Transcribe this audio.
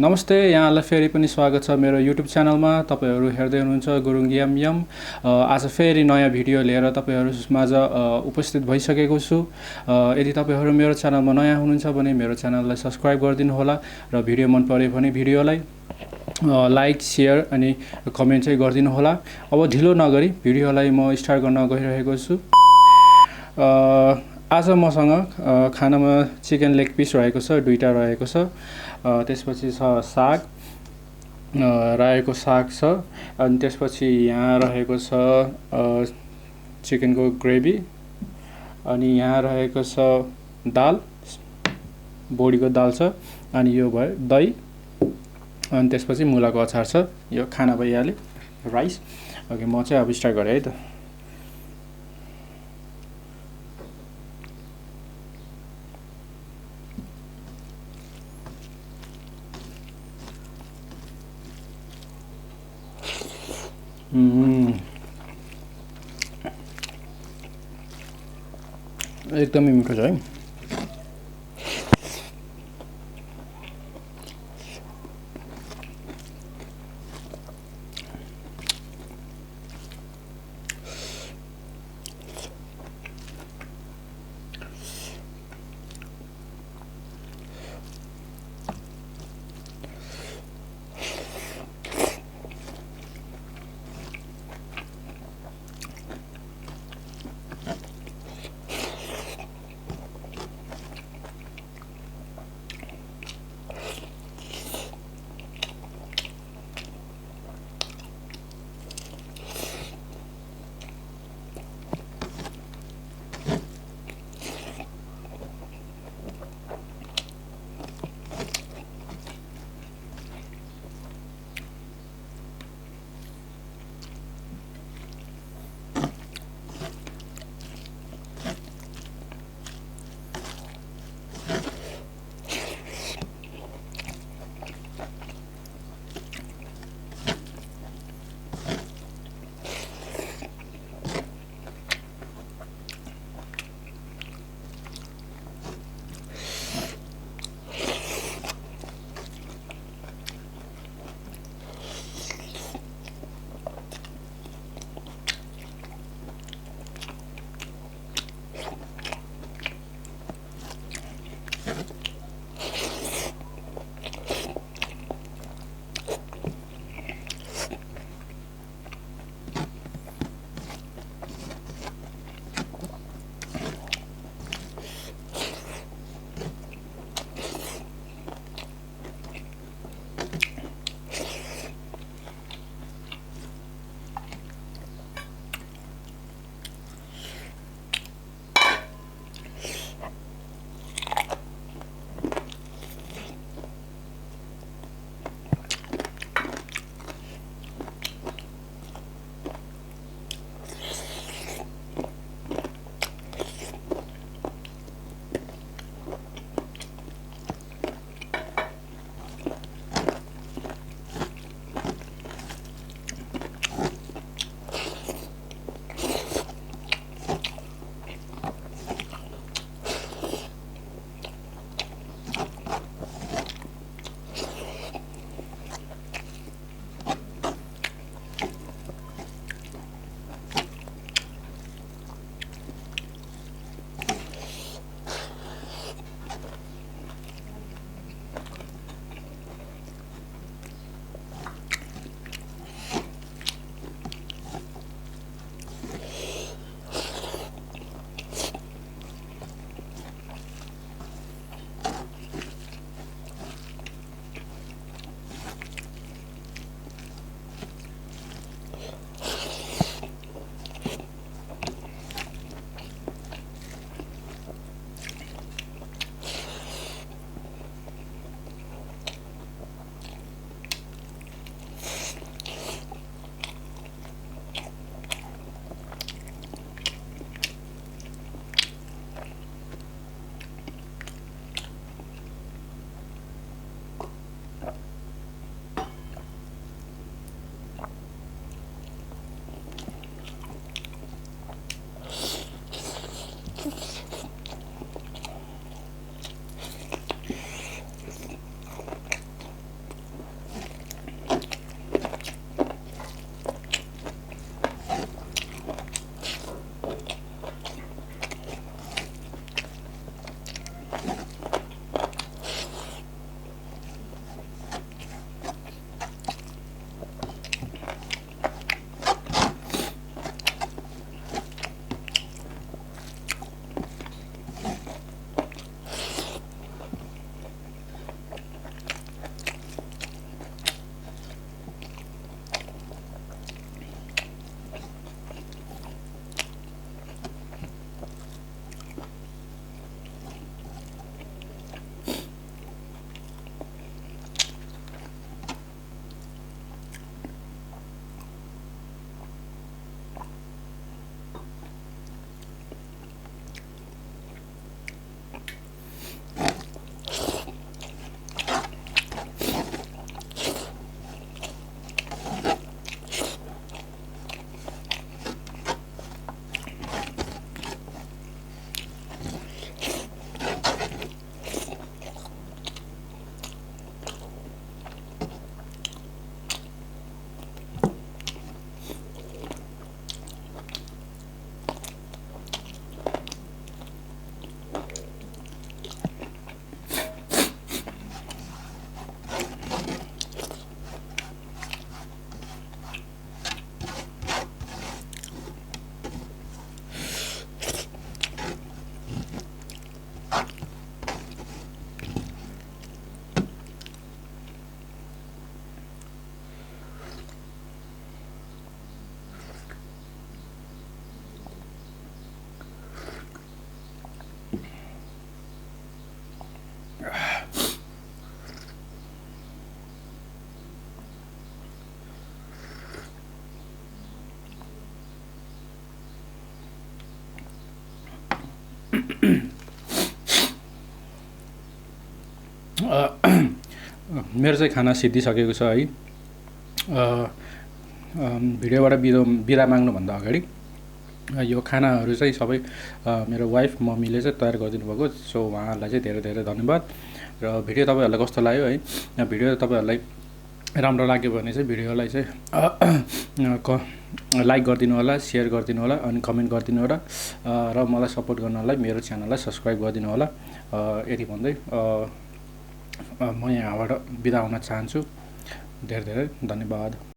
नमस्ते, यहाँलाई फेरि पनि स्वागत छ मेरो युट्युब च्यानलमा। तपाईहरु हेर्दै हुनुहुन्छ गुरुङ यम यम। आज फेरि नयाँ भिडियो लिएर तपाईहरु माझ उपस्थित भइसकेको छु। यदि तपाईहरु मेरो च्यानलमा नयाँ हुनुहुन्छ भने मेरो च्यानललाई सब्स्क्राइब गरिदिनु होला र भिडियो मन पर्यो भने भिडियोलाई लाइक, शेयर अनि कमेन्ट चाहिँ गरिदिनु होला। अब ढिलो नगरी भिडियोलाई म स्टार्ट गर्न गइरहेको छु। आज मसँग खानामा चिकन लेग पिस रहेको छ, दुईटा रहेको छ। त्यसपछि छ साग, रायोको साग छ। अनि त्यसपछि यहाँ रहेको छ चिकनको ग्रेभी। अनि यहाँ रहेको छ दाल, बोडीको दाल छ। अनि यो भयो दही। अनि त्यसपछि मुलाको अचार छ। यो खाना भइहाल्यो, राइस। ओके, म चाहिँ अब स्टार्ट गरेँ है त। एकदमै मिठो छ है। मेरो चाहिँ खाना सिद्धिसकेको छ है। भिडियोबाट बिदा माग्नुभन्दा अगाडि यो खानाहरू चाहिँ सबै मेरो वाइफ मम्मीले चाहिँ तयार गरिदिनु भएको। सो उहाँहरूलाई चाहिँ धेरै धेरै धन्यवाद। र भिडियो तपाईँहरूलाई कस्तो लाग्यो है, भिडियो तपाईँहरूलाई राम्रो लाग्यो भने चाहिँ भिडियोलाई चाहिँ लाइक गरिदिनु होला, सेयर गरिदिनु होला, अनि कमेन्ट गरिदिनु होला, र मलाई सपोर्ट गर्नलाई मेरो च्यानललाई सब्सक्राइब गरिदिनु होला। यति भन्दै म यहाँबाट बिदा हुन चाहन्छु। धेरै धेरै धन्यवाद।